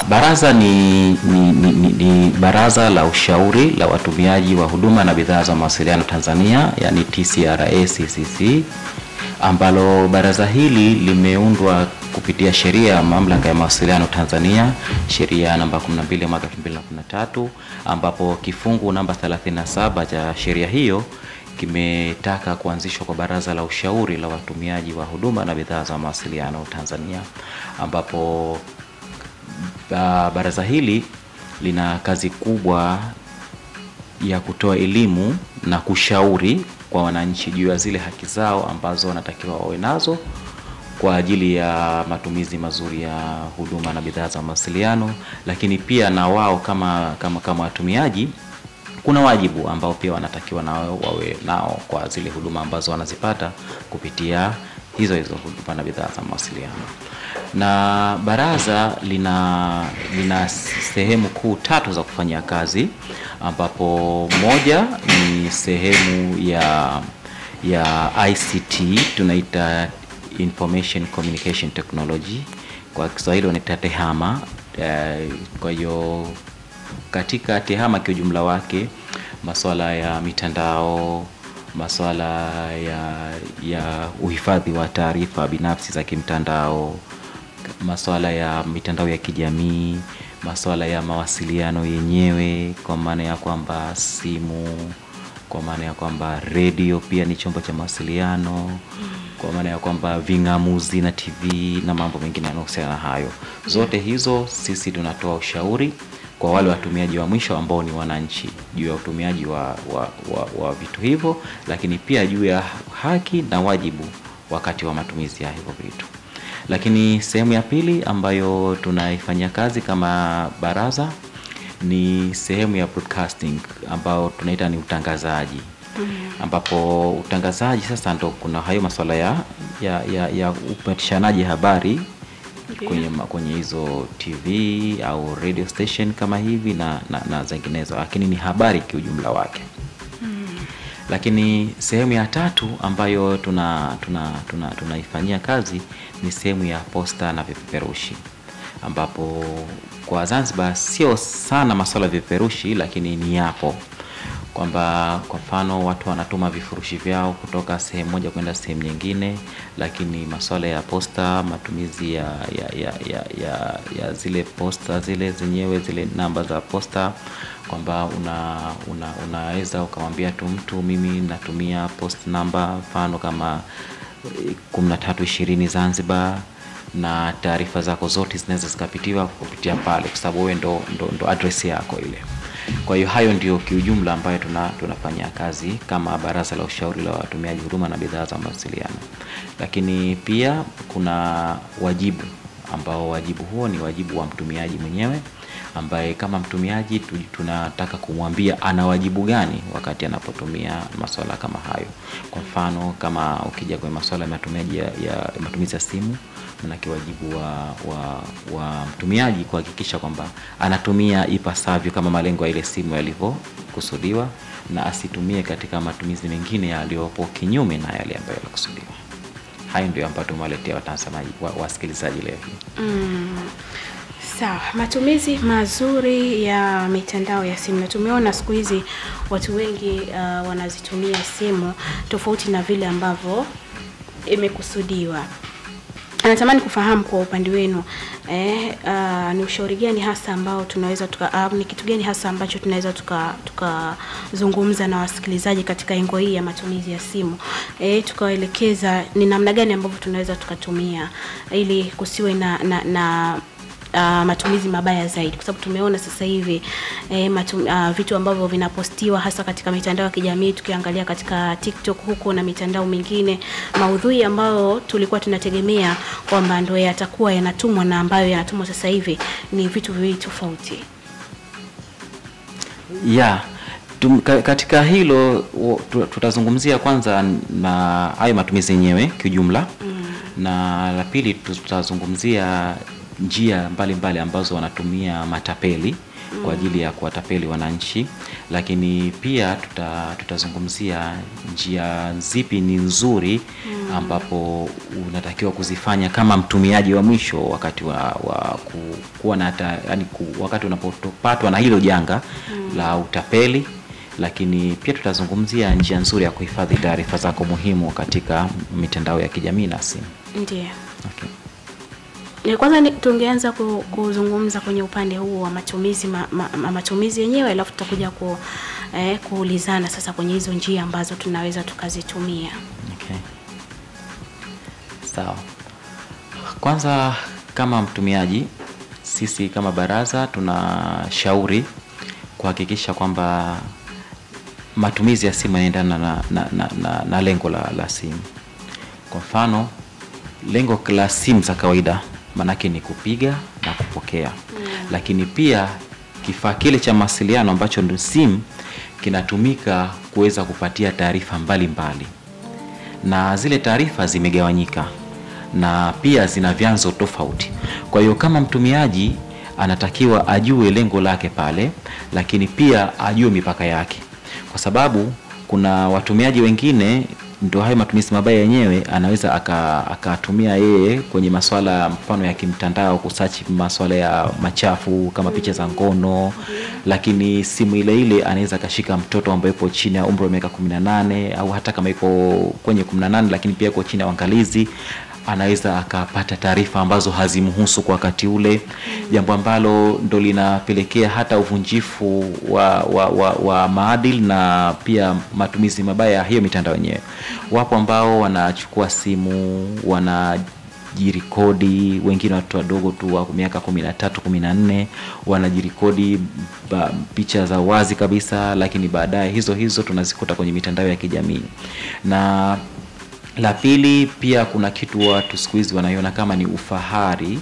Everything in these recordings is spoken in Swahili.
Baraza ni baraza la ushauri la watumiaji wa huduma na bidhaa za mawasiliano Tanzania, yani TCRA-CCC, ambalo baraza hili limeundwa kupitia sheria ya mamlaka ya mawasiliano Tanzania, sheria namba 12 mwaka 2013, ambapo kifungu namba 37 cha sheria hiyo kimetaka kuanzishwa kwa baraza la ushauri la watumiaji wa huduma na bidhaa za mawasiliano Tanzania, ambapo baraza hili lina kazi kubwa ya kutoa elimu na kushauri kwa wananchi juu ya zile haki zao ambazo wanatakiwa wawe nazo kwa ajili ya matumizi mazuri ya huduma na bidhaa za mawasiliano, lakini pia na wao kama watumiaji kuna wajibu ambao pia wanatakiwa nao wawe nao kwa zile huduma ambazo wanazipata kupitia hizo huduma na bidhaa za mawasiliano. Na baraza lina sehemu kuu 3 za kufanya kazi, ambapo moja ni sehemu ya ICT, tunaita Information Communication Technology, kwa Kiswahili wanaita TEHAMA. Kwa hiyo katika TEHAMA kwa ujumla wake, masuala ya mitandao, masuala ya uhifadhi wa taarifa binafsi za kimtandao, masuala ya mitandao ya kijamii, masuala ya mawasiliano yenyewe kwa maana ya kwamba simu, kwa maana ya kwamba radio pia ni chombo cha mawasiliano, kwa maana ya kwamba vingamuzi na TV na mambo mengine yanayohusiana na hayo. Zote hizo sisi tunatoa ushauri kwa wale watumiaji wa mwisho ambao ni wananchi juu ya utumiaji wa vitu hivyo, lakini pia juu ya haki na wajibu wakati wa matumizi ya hivyo vitu. Lakini sehemu ya pili ambayo tunaifanyia kazi kama baraza ni sehemu ya broadcasting, ambao tunaita ni ambapo utangazaji sasa ndo kuna hayo masuala ya upatishanaji habari kwenye hizo TV au radio station kama hivi na zinginezo, lakini ni habari kwa ujumla wake. Lakini sehemu ya 3 ambayo tunaifanyia kazi ni sehemu ya posta na vipeperushi, ambapo kwa Zanzibar sio sana masuala ya vipeperushi, lakini ni yapo kwamba kwa mfano watu wanatuma vifurushi vyao kutoka sehemu moja kwenda sehemu nyingine, lakini masuala ya posta, matumizi ya zile posta zile zenyewe, zile namba za posta, kwamba unaweza ukamwambia tu mtu mimi natumia post number mfano kama 1320 Zanzibar, na taarifa zako zote zinaweza zikapitiwa kupitia pale kwa sababu wewe ndo address yako ile. Kwa hiyo hayo ndio kiujumla ambayo tunafanya kazi kama baraza la ushauri la watumiaji huduma na bidhaa za mawasiliano. Lakini pia kuna wajibu, ambao wajibu huo ni wajibu wa mtumiaji mwenyewe, ambaye kama mtumiaji tunataka kumwambia ana wajibu gani wakati anapotumia masuala kama hayo. Kwa mfano kama ukija kwa masuala ya matumizi ya simu, na wajibu wa mtumiaji kuhakikisha kwamba anatumia ipasavyo kama malengo ya ile simu yalivyokusudiwa, na asitumie katika matumizi mengine yaliyopo kinyume na yale ambayo yalikusudiwa. Hayo ndio ambayo tumewaletea watazamaji wasikilizaji leo hii. Sawa, matumizi mazuri ya mitandao ya simu. Tumeona siku hizi watu wengi wanazitumia simu tofauti na vile ambavyo imekusudiwa. Natamani kufahamu kwa upande wenu ni ushauri gani hasa ambao tunaweza ni kitu gani hasa ambacho tunaweza tukazungumza na wasikilizaji katika engo hii ya matumizi ya simu, tukawaelekeza ni namna gani ambavyo tunaweza tukatumia ili kusiwe na matumizi mabaya zaidi, kwa sababu tumeona sasa hivi vitu ambavyo vinapostiwa hasa katika mitandao ya kijamii, tukiangalia katika TikTok huko na mitandao mingine, maudhui ambayo tulikuwa tunategemea kwamba ndio yatakuwa yanatumwa na ambayo yanatumwa sasa hivi ni vitu viwili tofauti. Katika hilo tutazungumzia kwanza na hayo matumizi yenyewe kiujumla, na la pili tutazungumzia njia mbalimbali ambazo wanatumia matapeli kwa ajili ya kuwatapeli wananchi, lakini pia tutazungumzia njia zipi ni nzuri ambapo unatakiwa kuzifanya kama mtumiaji wa mwisho wakati kuwa na wakati unapopatwa na hilo janga la utapeli. Lakini pia tutazungumzia njia nzuri ya kuhifadhi taarifa zako muhimu katika mitandao ya kijamii na simu. Ndiyo. Okay. Kwanza tungeanza kuzungumza kwenye upande huu wa matumizi yenyewe, alafu tutakuja kuulizana sasa kwenye hizo njia ambazo tunaweza tukazitumia. Okay. Sawa. Kwanza kama mtumiaji, sisi kama baraza tunashauri kuhakikisha kwamba matumizi ya simu yanaendana na lengo la simu. Kwa mfano, lengo la simu za kawaida manake ni kupiga na kupokea. Lakini pia kifaa kile cha mawasiliano ambacho ndio simu kinatumika kuweza kupatia taarifa mbalimbali. Na zile taarifa zimegawanyika na pia zina vyanzo tofauti. Kwa hiyo kama mtumiaji anatakiwa ajue lengo lake pale, lakini pia ajue mipaka yake. Kwa sababu kuna watumiaji wengine ndio hayo matumizi mabaya yenyewe anaweza akatumia yeye kwenye masuala mfano ya kimtandao, kusearch masuala ya machafu kama picha za ngono. Lakini simu ile anaweza kashika mtoto ambaye yupo chini ya umri wa miaka 18 au hata kama yuko kwenye 18 lakini pia yuko chini ya uangalizi, anaweza akapata taarifa ambazo hazimhusu kwa wakati ule, jambo ambalo ndo linapelekea hata uvunjifu wa maadili na pia matumizi mabaya ya hiyo mitandao yenyewe. Wapo ambao wanachukua simu, wanajirekodi, wengine watu wadogo tu wa miaka 13, 14, wanajirekodi picha za wazi kabisa, lakini baadaye hizo tunazikuta kwenye mitandao ya kijamii. Na la pili, pia kuna kitu watu siku hizi wanaiona kama ni ufahari,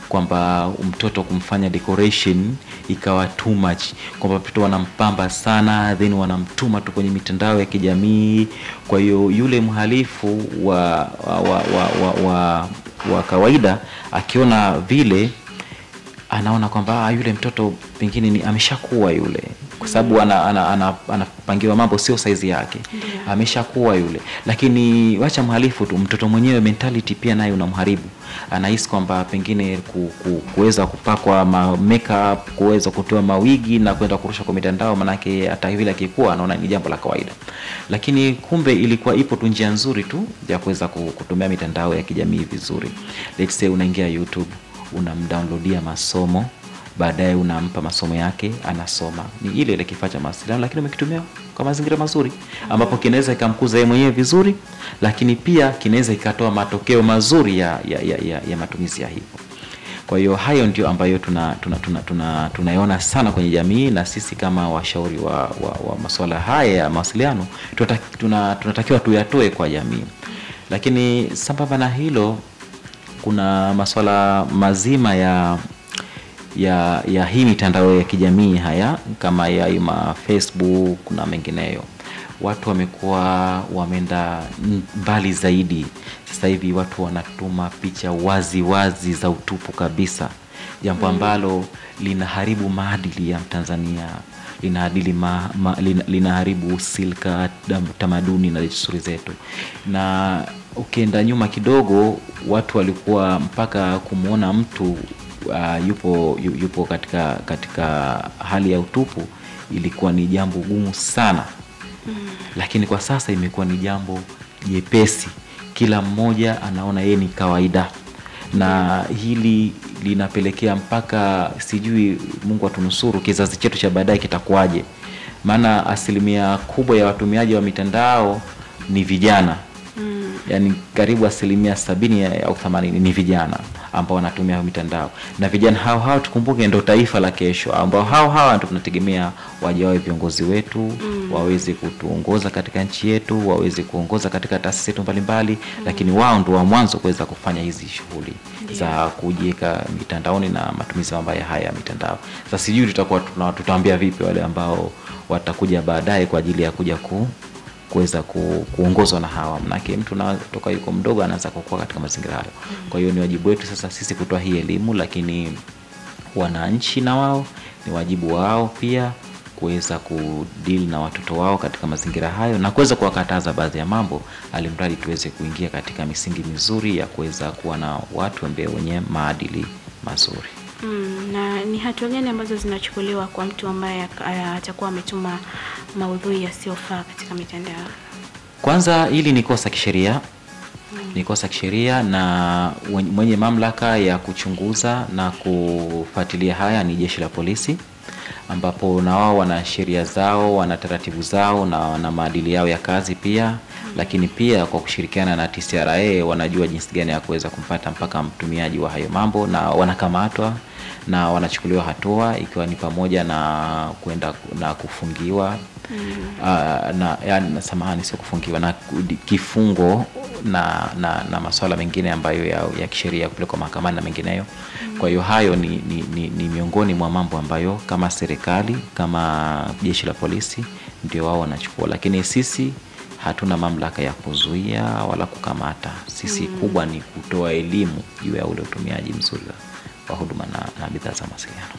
kwamba mtoto kumfanya decoration ikawa too much, kwamba mtoto wanampamba sana then wanamtuma tu kwenye mitandao ya kijamii. Kwa hiyo yule mhalifu wa kawaida akiona vile anaona kwamba yule mtoto pengine ameshakuwa yule, kwa sababu anapangiwa mambo sio size yake. Ameshakuwa yule. Lakini wacha mhalifu tu, mtoto mwenyewe mentality pia naye unamharibu. Anahisi kwamba pengine kuweza kupakwa makeup, kuweza kutoa mawigi na kwenda kurusha kwa mitandao, manake hata vile akikuwa anaona ni jambo la kawaida. Lakini kumbe ilikuwa ipo tu njia nzuri tu ya kuweza kutumia mitandao ya kijamii vizuri. Let's say unaingia YouTube, unamdownloadia masomo, baadaye unampa masomo yake, anasoma. Ni ile kifaa cha mawasiliano, lakini umekitumia kwa mazingira mazuri, ambapo kinaweza ikamkuza yeye mwenyewe vizuri, lakini pia kinaweza ikatoa matokeo mazuri ya matumizi ya hivyo. Kwa hiyo hayo ndio ambayo tunaiona sana kwenye jamii, na sisi kama washauri wa masuala haya ya mawasiliano tunatakiwa tuyatoe kwa jamii. Lakini sambamba na hilo, kuna masuala mazima ya hii mitandao ya kijamii haya kama ya Facebook na mengineyo. Watu wameenda mbali zaidi. Sasa hivi watu wanatuma picha wazi za utupu kabisa, jambo ambalo linaharibu maadili ya Mtanzania, linaharibu silka, tamaduni na desturi zetu. Na ukienda nyuma kidogo, watu walikuwa mpaka kumuona mtu yupo katika hali ya utupu ilikuwa ni jambo gumu sana. Lakini kwa sasa imekuwa ni jambo jepesi, kila mmoja anaona yeye ni kawaida. Na hili linapelekea mpaka sijui, Mungu atunusuru, kizazi chetu cha baadaye kitakuwaje. Maana asilimia kubwa ya watumiaji wa mitandao ni vijana. Yani karibu asilimia 70 au 80 ni vijana ambao wanatumia mitandao. Na vijana hao tukumbuke ndio taifa la kesho, ambao hao ndio tunategemea waje wawe viongozi wetu, waweze kutuongoza katika nchi yetu, waweze kuongoza katika taasisi zetu mbalimbali. Lakini wao ndio wa mwanzo kuweza kufanya hizi shughuli za kujiweka mitandaoni na matumizi mabaya haya ya mitandao. Sasa sijui tutaambia vipi wale ambao watakuja baadaye kwa ajili ya kuja kuweza kuongozwa na hawa. Manake mtu toka yuko mdogo anaanza kukua katika mazingira hayo. Kwa hiyo ni wajibu wetu sasa sisi kutoa hii elimu, lakini wananchi na wao ni wajibu wao pia kuweza kudeal na watoto wao katika mazingira hayo na kuweza kuwakataza baadhi ya mambo, alimradi tuweze kuingia katika misingi mizuri ya kuweza kuwa na watu ambao wenye maadili mazuri. Na ni hatua gani ambazo zinachukuliwa kwa mtu ambaye atakuwa ametuma maudhui yasiyofaa katika mitandao? Kwanza hili ni kosa kisheria. Ni kosa kisheria na mwenye mamlaka ya kuchunguza na kufuatilia haya ni jeshi la polisi, ambapo na wao wana sheria zao, wana taratibu zao na wana maadili yao ya kazi pia. Lakini pia kwa kushirikiana na TCRA wanajua jinsi gani ya kuweza kumpata mpaka mtumiaji wa hayo mambo, na wanakamatwa na wanachukuliwa hatua, ikiwa ni pamoja na kwenda na kufungiwa samahani, sio kufungiwa, na kifungo na masuala mengine ambayo ya kisheria kupelekwa mahakamani na mengineyo. Kwa hiyo hayo ni miongoni mwa mambo ambayo kama serikali, kama jeshi la polisi ndio wao wanachukua, lakini sisi hatuna mamlaka ya kuzuia wala kukamata. Sisi kubwa ni kutoa elimu juu ya ule utumiaji mzuri wa huduma na bidhaa za mawasiliano.